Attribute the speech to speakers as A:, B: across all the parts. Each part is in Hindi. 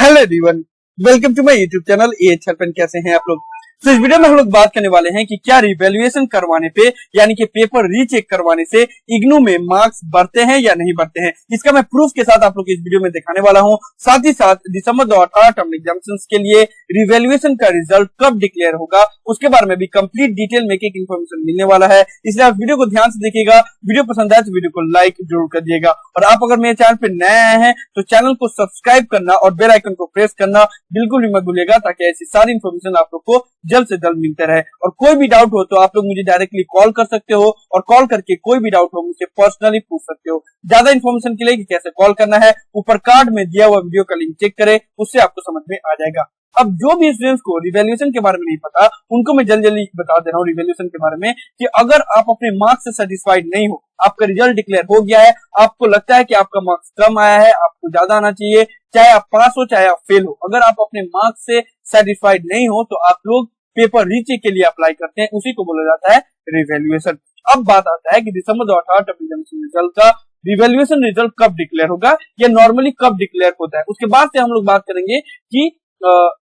A: Hello everyone, welcome to my YouTube channel AH help. कैसे हैं आप लोग। तो इस वीडियो में हम लोग बात करने वाले हैं कि क्या रिवैल्यूएशन करवाने पे यानी कि पेपर रीचेक करवाने से इग्नू में मार्क्स बढ़ते हैं या नहीं बढ़ते हैं। इसका मैं प्रूफ के साथ आप लोग इस वीडियो में दिखाने वाला हूं। साथ ही साथ दिसंबर 2018 टर्म एग्जामिनेशंस के लिए रिवैल्यूएशन का रिजल्ट कब डिक्लेयर होगा उसके बारे में भी कंप्लीट डिटेल में एक इन्फॉर्मेशन मिलने वाला है। इसलिए आप वीडियो को ध्यान से देखिएगा। वीडियो पसंद आए तो वीडियो को लाइक जरूर कर दिएगा और आप अगर मेरे चैनल पे नए आए हैं तो चैनल को सब्सक्राइब करना और बेल आइकन को प्रेस करना बिल्कुल भी मत भूलिएगा, ताकि ऐसी सारी इन्फॉर्मेशन आप लोग को जल्द से जल्द मिलते रहे। और कोई भी डाउट हो तो आप लोग मुझे डायरेक्टली कॉल कर सकते हो और कॉल करके कोई भी डाउट हो मुझसे पर्सनली पूछ सकते हो। ज्यादा इन्फॉर्मेशन के लिए कि कैसे कॉल करना है ऊपर कार्ड में दिया हुआ वीडियो का लिंक चेक करें, उससे आपको समझ में आ जाएगा। अब जो भी स्टूडेंट्स को रिवैल्यूएशन के बारे में नहीं पता उनको मैं जल्दी जल्दी बता दे रहा हूँ रिवैल्यूएशन के बारे में कि अगर आप अपने मार्क्स से सेटिस्फाइड नहीं हो, आपका रिजल्ट डिक्लेयर हो गया है, आपको लगता है कि आपका मार्क्स कम आया है, आपको ज्यादा आना चाहिए, चाहे आप पास हो चाहे आप फेल हो, अगर आप अपने मार्क्स से सेटिस्फाइड नहीं हो तो आप लोग पेपर रीचेक के लिए अप्लाई करते हैं, उसी को बोला जाता है रिवैल्यूएशन। अब बात आता है कि दिसंबर 2018 टर्म एग्जामिनेशन रिजल्ट का रिवैल्यूएशन रिजल्ट कब डिक्लेयर होगा या नॉर्मली कब डिक्लेयर होता है। उसके बाद से हम लोग बात करेंगे कि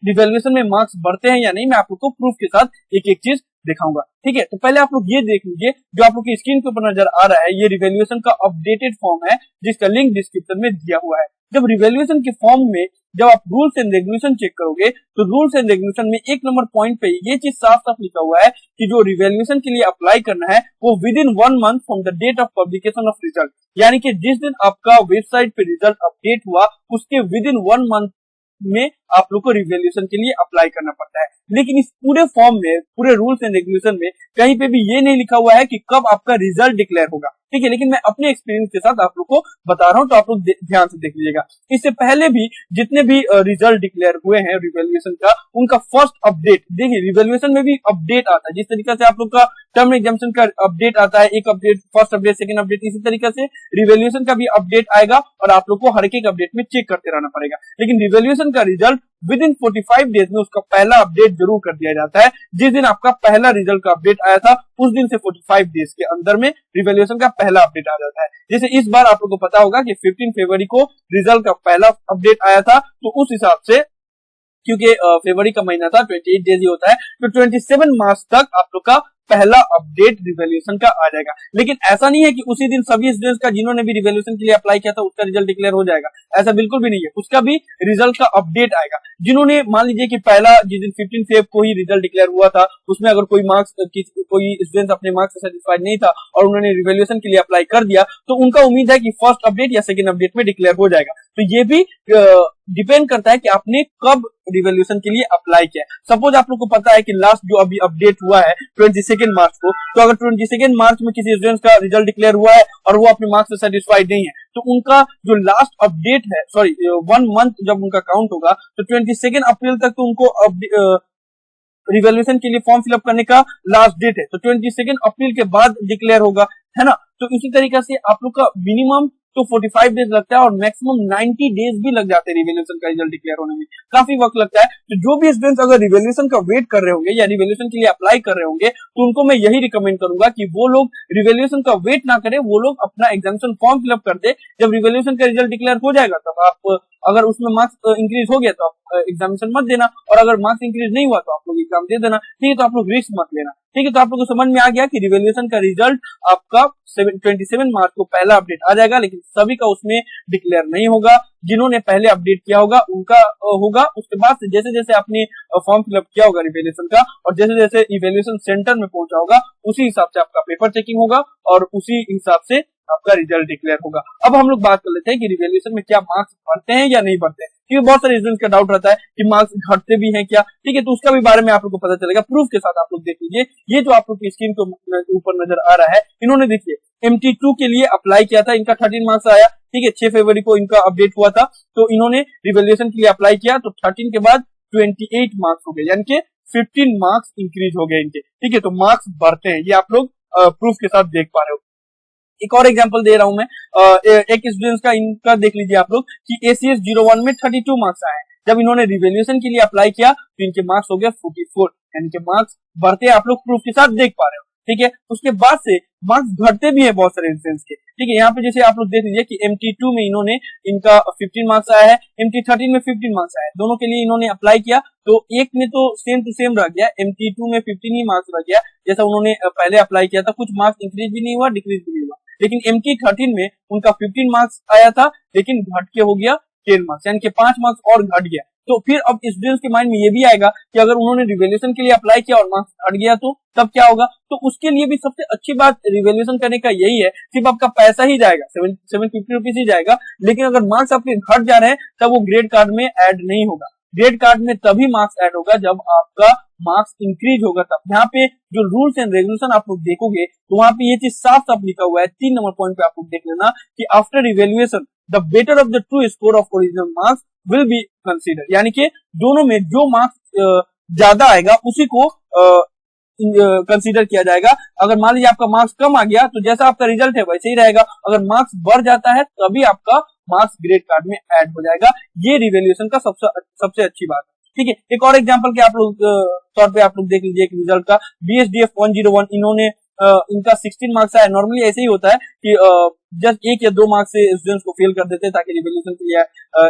A: रिवैल्यूएशन में मार्क्स बढ़ते हैं या नहीं। मैं आप लोग को प्रूफ के साथ एक एक चीज दिखाऊंगा, ठीक है। तो पहले आप लोग ये देख लीजिए, जो आप लोग की स्क्रीन के ऊपर नजर आ रहा है ये रिवैल्यूएशन का अपडेटेड फॉर्म है जिसका लिंक डिस्क्रिप्शन में दिया हुआ है। जब रिवैल्यूएशन के फॉर्म में जब आप रूल्स एंड रेगुलेशन चेक करोगे तो रूल्स एंड रेगुलेशन में 1 नंबर पॉइंट पे ये चीज साफ साफ लिखा हुआ है कि जो रिवैल्यूएशन के लिए अप्लाई करना है वो within 1 month from the date of publication of result, यानी कि जिस दिन आपका वेबसाइट पे रिजल्ट अपडेट हुआ उसके विद इन 1 मंथ में आप लोग को रिवैल्यूएशन के लिए अप्लाई करना पड़ता है। लेकिन इस पूरे फॉर्म में, पूरे रूल्स एंड रेगुलेशन में कहीं पे भी ये नहीं लिखा हुआ है कि कब आपका रिजल्ट डिक्लेयर होगा, ठीक है। लेकिन मैं अपने एक्सपीरियंस के साथ आप लोग को बता रहा हूं तो आप लोग ध्यान से देख लीजिएगा। इससे पहले भी जितने भी रिजल्ट डिक्लेयर हुए हैं रिवैल्यूएशन का, उनका फर्स्ट अपडेट देखिए, रिवैल्यूएशन में भी अपडेट आता है जिस तरीके से आप लोग का टर्म एग्जामिनेशन का अपडेट आता है, एक update, first update, second update, इसी तरीके से रिवैल्यूएशन का भी अपडेट आएगा और आप लोग को हर एक अपडेट में चेक करते रहना पड़ेगा। लेकिन रिवैल्यूएशन का रिजल्ट विद इन 45 डेज में उसका पहला अपडेट जरूर कर दिया जाता है। जिस दिन आपका पहला रिजल्ट का अपडेट आया था उस दिन से 45 डेज के अंदर में रिवैल्यूएशन का पहला अपडेट आ जाता है। जैसे इस बार आप लोगों को पता होगा कि 15 फरवरी को रिजल्ट का पहला अपडेट आया था, तो उस हिसाब से क्योंकि फरवरी का महीना था 28 डेज ही होता है, तो 27 मार्च तक आप लोग का पहला अपडेट रिवैल्यूएशन का आ जाएगा। लेकिन ऐसा नहीं है कि उसी दिन सभी स्टूडेंट्स का जिन्होंने भी रिवैल्यूएशन के लिए अप्लाई किया था उसका रिजल्ट डिक्लेयर हो जाएगा, ऐसा बिल्कुल भी नहीं है। उसका भी रिजल्ट का अपडेट आएगा। जिन्होंने मान लीजिए कि पहला जिस दिन 15 फेब को ही रिजल्ट डिक्लेयर हुआ था उसमें अगर कोई स्टूडेंट अपने मार्क्स से सेटिस्फाइड नहीं था और उन्होंने रिवैल्यूएशन के लिए अप्लाई कर दिया तो उनका उम्मीद है कि फर्स्ट अपडेट या सेकंड अपडेट में डिक्लेयर हो जाएगा। तो ये भी डिपेंड करता है कि आपने कब रिवैल्यूएशन के लिए अप्लाई किया। सपोज आप लोग को पता है कि लास्ट जो अभी अपडेट हुआ है 22 मार्च को, तो अगर 22 मार्च में किसी स्टूडेंट का रिजल्ट डिक्लेयर हुआ है और वो अपने मार्क्स से सेटिस्फाइड नहीं है तो उनका जो लास्ट अपडेट है, 1 मंथ जब उनका काउंट होगा तो 22 अप्रैल तक तो उनको रिवैल्यूएशन के लिए फॉर्म फिलअप करने का लास्ट डेट है, तो 22 अप्रैल के बाद डिक्लेयर होगा, है ना। तो इसी तरीके से आप लोग का मिनिमम तो 45 डेज लगता है और मैक्सिमम 90 डेज भी लग जाते हैं रिवैल्यूएशन का रिजल्ट डिक्लेयर होने में, काफी वक्त लगता है। तो जो भी स्टूडेंट्स अगर रिवैल्यूएशन का वेट कर रहे होंगे या रिवैल्यूएशन के लिए अप्लाई कर रहे होंगे तो उनको मैं यही रिकमेंड करूंगा कि वो लोग रिवैल्यूएशन का वेट ना करें, वो लोग अपना एग्जामिनेशन फॉर्म फिलअप कर दे। जब रिवैल्यूएशन का रिजल्ट डिक्लेयर हो जाएगा तब आप अगर उसमें मार्क्स इंक्रीज हो गया तो आप एग्जामिनेशन मत देना, और अगर मार्क्स इंक्रीज नहीं हुआ तो आप लोग एग्जाम दे देना, ठीक है। तो आप लोग रिस्क मत लेना, ठीक है। तो आप लोग को समझ में आ गया कि रिवैल्यूएशन का रिजल्ट आपका 27 मार्च को पहला अपडेट आ जाएगा, लेकिन सभी का उसमें डिक्लेयर नहीं होगा। जिन्होंने पहले अपडेट किया होगा उनका होगा। उसके बाद से जैसे जैसे आपने फॉर्म फिलअप किया होगा रिवैल्यूएशन का और जैसे जैसे इवैल्यूएशन सेंटर में पहुंचा होगा उसी हिसाब से आपका पेपर चेकिंग होगा और उसी हिसाब से आपका रिजल्ट डिक्लेयर होगा। अब हम लोग बात कर लेते हैं कि रिवैल्यूएशन में क्या मार्क्स बढ़ते हैं या नहीं बढ़ते हैं, क्योंकि बहुत सारे स्टूडेंट्स का डाउट रहता है कि मार्क्स घटते भी हैं क्या, ठीक है। तो उसका भी बारे में आप लोग को पता चलेगा प्रूफ के साथ। आप लोग देख लीजिए, ये जो आप लोग की स्क्रीन के ऊपर नजर आ रहा है, इन्होंने देखिए MT2 के लिए अप्लाई किया था, इनका 13 मार्क्स आया, ठीक है। 6 फरवरी को इनका अपडेट हुआ था, तो इन्होंने रिवैल्यूएशन के लिए अप्लाई किया तो 13 के बाद 28 मार्क्स हो गए, यानी कि 15 मार्क्स इंक्रीज हो गए इनके, ठीक है। तो मार्क्स बढ़ते हैं, ये आप लोग प्रूफ के साथ देख पा रहे हो। एक और एग्जांपल दे रहा हूं मैं, एक स्टूडेंट्स का इनका देख लीजिए आप लोग कि ACS 01 में 32 मार्क्स आए। जब इन्होंने रिवैल्यूएशन के लिए अप्लाई किया तो इनके मार्क्स हो गए 44, यानी कि मार्क्स बढ़ते हैं, आप लोग प्रूफ के साथ देख पा रहे हो, ठीक है। उसके बाद से मार्क्स घटते भी है बहुत सारे इंस्टेंस के, ठीक है। यहाँ पे जैसे आप लोग देख लीजिए कि MT2 में इन्होंने इनका 15 मार्क्स आया है, MT13 में 15 मार्क्स आया है, दोनों के लिए इन्होंने अप्लाई किया तो एक में तो सेम टू सेम रह गया, MT2 में 15 ही मार्क्स रह गया जैसा उन्होंने पहले अप्लाई किया था, कुछ मार्क्स इंक्रीज भी नहीं हुआ डिक्रीज भी नहीं हुआ। लेकिन MT13 में उनका 15 मार्क्स आया था लेकिन घट के हो गया 10 मार्क्स, यानी कि 5 मार्क्स और घट गया। तो फिर अब स्टूडेंट्स के माइंड में ये भी आएगा कि अगर उन्होंने रिवैल्यूएशन के लिए अप्लाई किया और मार्क्स घट गया तो तब क्या होगा। तो उसके लिए भी सबसे अच्छी बात रिवैल्यूएशन करने का यही है, सिर्फ आपका पैसा ही जाएगा, 750 रुपीज ही जाएगा, लेकिन अगर मार्क्स आपके घट जा रहे हैं तब वो ग्रेड कार्ड में ऐड नहीं होगा। ग्रेड कार्ड में तभी मार्क्स ऐड होगा जब आपका मार्क्स इंक्रीज होगा तब। यहाँ पे जो रूल्स एंड रेगुलेशन आप लोग देखोगे तो वहां पे ये चीज साफ साफ लिखा हुआ है, 3 नंबर पॉइंट पे आप लोग देख लेना कि after revaluation the better of the two score of original marks will be consider, यानी कि दोनों में जो मार्क्स ज्यादा आएगा उसी को कंसीडर किया जाएगा। अगर मान लीजिए आपका मार्क्स कम आ गया तो जैसा आपका रिजल्ट है वैसे ही रहेगा, अगर मार्क्स बढ़ जाता है तभी आपका मार्क्स ग्रेड कार्ड में ऐड हो जाएगा। ये रिवैल्यूएशन का सबसे अच्छी बात है, ठीक है। एक और एग्जांपल के आप लोग तौर पे आप लोग देख लीजिए एक रिजल्ट का, BSDF 101 इन्होंने इनका 16 मार्क्स आया। नॉर्मली ऐसे ही होता है कि जस्ट 1 या 2 मार्क्स से स्टूडेंट्स को फेल कर देते हैं ताकि रिवैल्यूएशन के लिए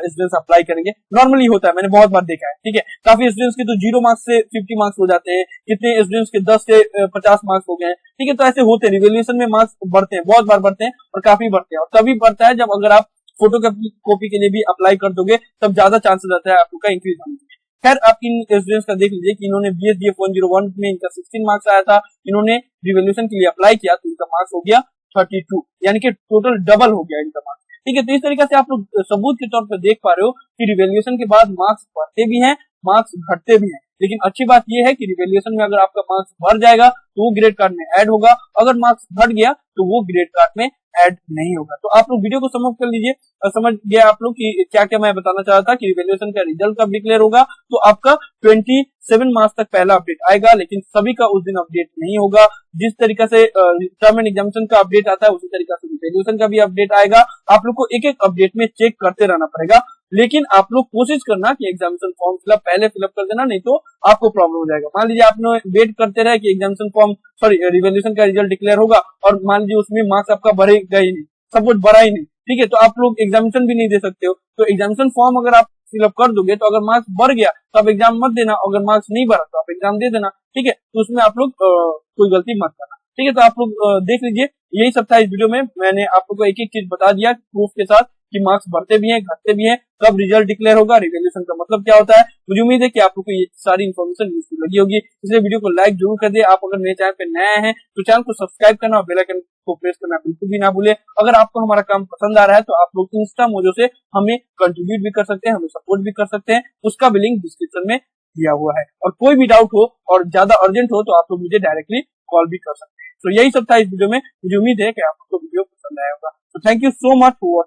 A: स्टूडेंट्स अप्लाई करेंगे, नॉर्मली होता है, मैंने बहुत बार देखा है, ठीक है। काफी स्टूडेंट्स के तो 0 मार्क्स से 50 मार्क्स हो जाते हैं, कितने स्टूडेंट्स के 10 से 50 मार्क्स हो गए हैं, ठीक है। तो ऐसे होते हैं, रिवैल्यूएशन में मार्क्स बढ़ते हैं, बहुत बार बढ़ते हैं और काफी बढ़ते हैं, और तभी बढ़ता है जब अगर आप फोटो कॉपी के लिए भी अप्लाई कर दोगे तब ज्यादा चांसेस रहता है आपका इंक्रीज होने का। खैर आप इन स्टूडेंट्स का देख लीजिए कि इन्होंने BSDF 101 में इनका 16 मार्क्स आया था, इन्होंने रिवैल्यूएशन के लिए अप्लाई किया तो इनका मार्क्स हो गया 32, यानी कि टोटल डबल हो गया इनका मार्क्स, ठीक है। तो इस तरीके से आप लोग सबूत के तौर पर देख पा रहे हो कि रिवैल्यूएशन के बाद मार्क्स बढ़ते भी हैं, मार्क्स घटते भी हैं, लेकिन अच्छी बात यह है कि रिवैल्यूएशन में अगर आपका मार्क्स बढ़ जाएगा तो वो ग्रेड कार्ड में ऐड होगा, अगर मार्क्स घट गया तो वो ग्रेड कार्ड में ऐड नहीं होगा। तो आप लोग वीडियो को समझ कर लीजिए, समझ गया आप लोग कि क्या क्या मैं बताना चाह रहा था कि रिवैल्यूएशन का रिजल्ट कब डिक्लेयर होगा। तो आपका 27 मार्च तक पहला अपडेट आएगा, लेकिन सभी का उस दिन अपडेट नहीं होगा। जिस तरीके से टर्म एंड एग्जामिनेशन का अपडेट आता है उसी तरीके से रिवैल्यूएशन का भी अपडेट आएगा। आप लोग को एक एक अपडेट में चेक करते रहना पड़ेगा, लेकिन आप लोग कोशिश करना कि एग्जामिनेशन फॉर्म पहले फिलअप कर देना, नहीं तो आपको प्रॉब्लम हो जाएगा। मान लीजिए आपने वेट करते रहे कि एग्जामिनेशन फॉर्म रिवैल्यूएशन का रिजल्ट डिक्लेयर होगा और मान लीजिए उसमें मार्क्स आपका बढ़ेगा ही नहीं, सब कुछ बढ़ा ही नहीं, ठीक है, तो आप लोग एग्जामिनेशन भी नहीं दे सकते हो। तो एग्जामिनेशन फॉर्म अगर आप फिलअप कर दोगे तो अगर मार्क्स बढ़ गया तो आप एग्जाम मत देना, अगर मार्क्स नहीं बढ़ा तो आप एग्जाम दे देना, ठीक है। तो उसमें आप लोग कोई गलती मत करना, ठीक है। तो आप लोग देख लीजिए, यही सब था इस वीडियो में, मैंने आप लोग को एक एक चीज बता दिया प्रूफ के साथ कि मार्क्स बढ़ते भी हैं घटते भी हैं, कब रिजल्ट डिक्लेयर होगा, रिवैल्यूएशन का मतलब क्या होता है। मुझे उम्मीद है कि आप लोग को ये सारी इन्फॉर्मेशन यूजफुल लगी होगी, इसलिए वीडियो को लाइक जरूर कर दे। आप अगर मेरे चैनल पे नए हैं तो चैनल को सब्सक्राइब करना और बेल आइकन को प्रेस करना बिल्कुल भी ना भूले। अगर आपको हमारा काम पसंद आ रहा है तो आप लोग इंस्टा मोजो से हमें कंट्रीब्यूट भी कर सकते हैं, हमें सपोर्ट भी कर सकते हैं, उसका भी लिंक डिस्क्रिप्शन में दिया हुआ है। और कोई भी डाउट हो और ज्यादा अर्जेंट हो तो आप लोग मुझे डायरेक्टली कॉल भी कर सकते हैं। तो यही सब था इस वीडियो में, मुझे उम्मीद है कि आपको वीडियो पसंद आया होगा। तो thank you so much for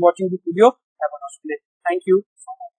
A: watching this video. Have a nice day. Thank you.